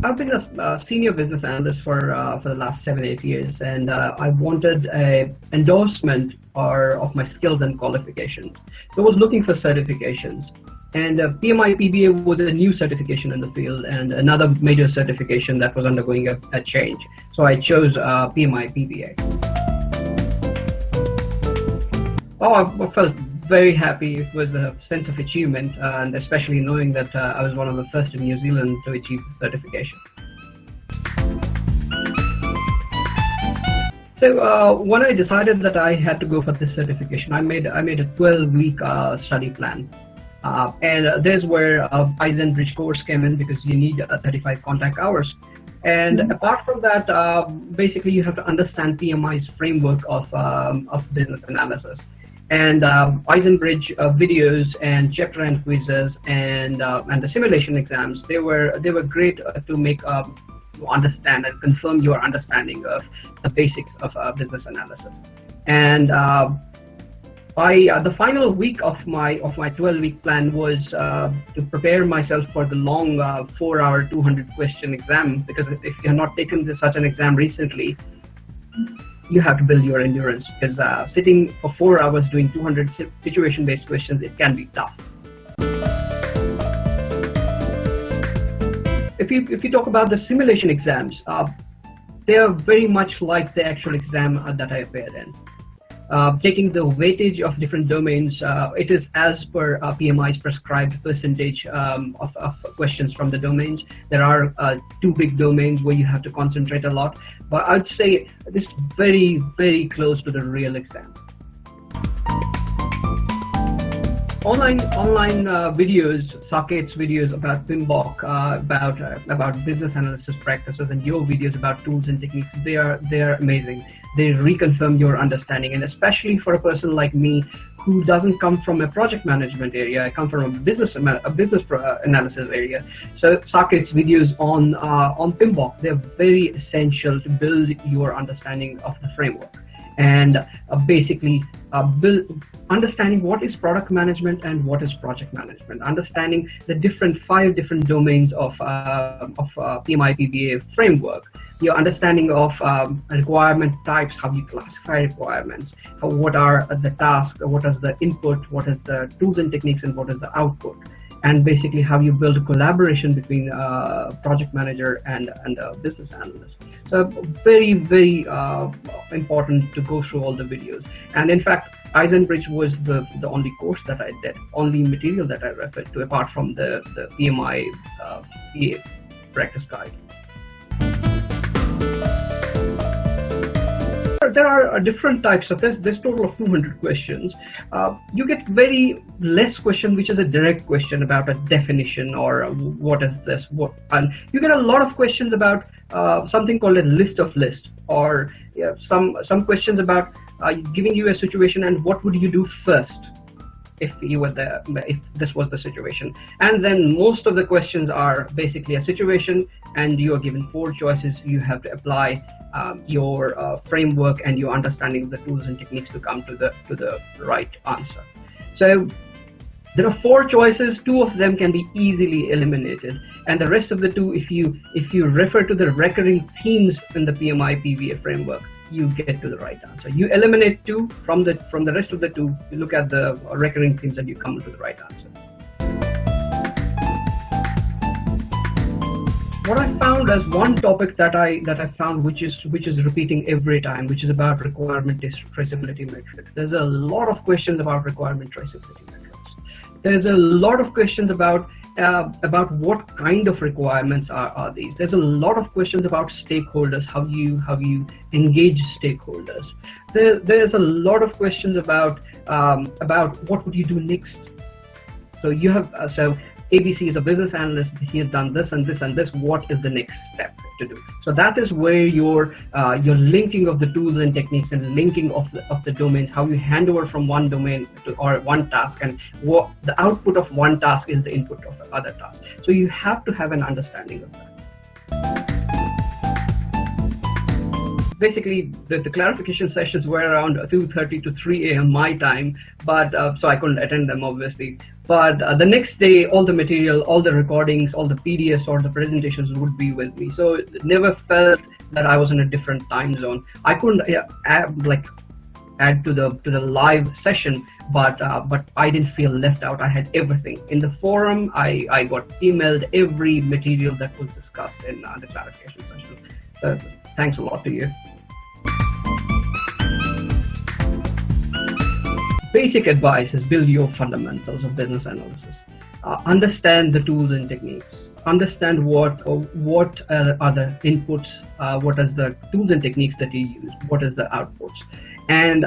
I've been a senior business analyst for the last 7-8 years, and I wanted an endorsement of my skills and qualifications. So I was looking for certifications, and PMI-PBA was a new certification in the field and another major certification that was undergoing a change. So I chose PMI-PBA. Oh, I felt very happy. It was a sense of achievement, and especially knowing that I was one of the first in New Zealand to achieve the certification. So when I decided that I had to go for this certification, I made a 12-week study plan, and there's where iZenBridge course came in, because you need 35 contact hours. And apart from that, basically you have to understand PMI's framework of business analysis. And iZenBridge videos and chapter and quizzes and the simulation exams, they were great to make understand and confirm your understanding of the basics of business analysis. And the final week of my 12-week plan was to prepare myself for the long 4-hour 200-question exam, because if you have not taken such an exam recently, you have to build your endurance, because sitting for 4 hours doing 200 situation-based questions, it can be tough. If you talk about the simulation exams, they are very much like the actual exam that I appeared in. Taking the weightage of different domains, it is as per PMI's prescribed percentage of questions from the domains. There are 2 big domains where you have to concentrate a lot, but I'd say this is very, very close to the real exam. Online videos, Saket's videos about PMBOK, about business analysis practices, and your videos about tools and techniques, they are amazing. They reconfirm your understanding, and especially for a person like me who doesn't come from a project management area, I come from a business analysis area. So Saket's videos on PMBOK, they're very essential to build your understanding of the framework, and basically understanding what is product management and what is project management, understanding the 5 different domains of PMI-PBA framework, your understanding of requirement types, how you classify requirements, what are the tasks, what is the input, what is the tools and techniques, and what is the output, and basically how you build a collaboration between project manager and business analyst. So very, very important to go through all the videos. And in fact, iZenBridge was the only course that I did, only material that I referred to, apart from the PMI PA practice guide. There are different types of this. There's total of 200 questions. You get very less question, which is a direct question about a definition or what is this, and you get a lot of questions about something called a list of lists, or some questions about giving you a situation and what would you do first if you were there, if this was the situation. And then most of the questions are basically a situation, and you are given 4 choices. You have to apply your framework and your understanding of the tools and techniques to come to the right answer. So there are 4 choices. 2 of them can be easily eliminated, and the rest of the 2, if you refer to the recurring themes in the PMI-PBA framework, you get to the right answer. You eliminate 2 from the rest of the 2. You look at the recurring themes and you come to the right answer. What I found as one topic that I found which is repeating every time, which is about requirement traceability metrics. There's a lot of questions about requirement traceability metrics. There's a lot of questions about what kind of requirements are these. There's a lot of questions about stakeholders, how you engage stakeholders. There's a lot of questions about what would you do next. So you have ABC is a business analyst. He has done this and this and this. What is the next step to do? So that is where your linking of the tools and techniques and linking of the domains, how you hand over from one domain or one task, and what the output of one task is the input of other tasks. So you have to have an understanding of that. basically the clarification sessions were around 2:30 to 3 a.m. my time, but so I couldn't attend them obviously. But the next day, all the material, all the recordings, all the PDFs or the presentations would be with me. So it never felt that I was in a different time zone. I couldn't add to the live session, but I didn't feel left out. I had everything in the forum. I got emailed every material that was discussed in the clarification session. Thanks a lot to you. Basic advice is build your fundamentals of business analysis. Understand the tools and techniques. Understand what are the inputs, what is the tools and techniques that you use, what is the outputs, and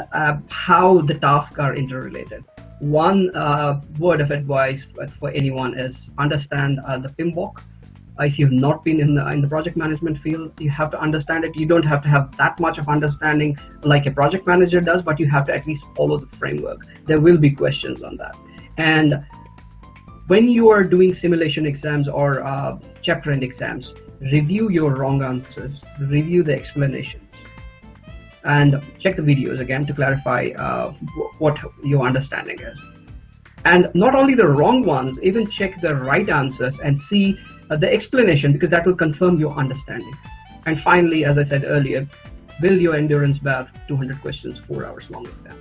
how the tasks are interrelated. One word of advice for anyone is understand the PMBOK. If you've not been in the project management field, you have to understand it. You don't have to have that much of understanding like a project manager does, but you have to at least follow the framework. There will be questions on that. And when you are doing simulation exams or chapter end exams, review your wrong answers, review the explanations, and check the videos again to clarify what your understanding is. And not only the wrong ones, even check the right answers and see the explanation, because that will confirm your understanding. And finally, as I said earlier, build your endurance about 200 questions, 4 hours long exam.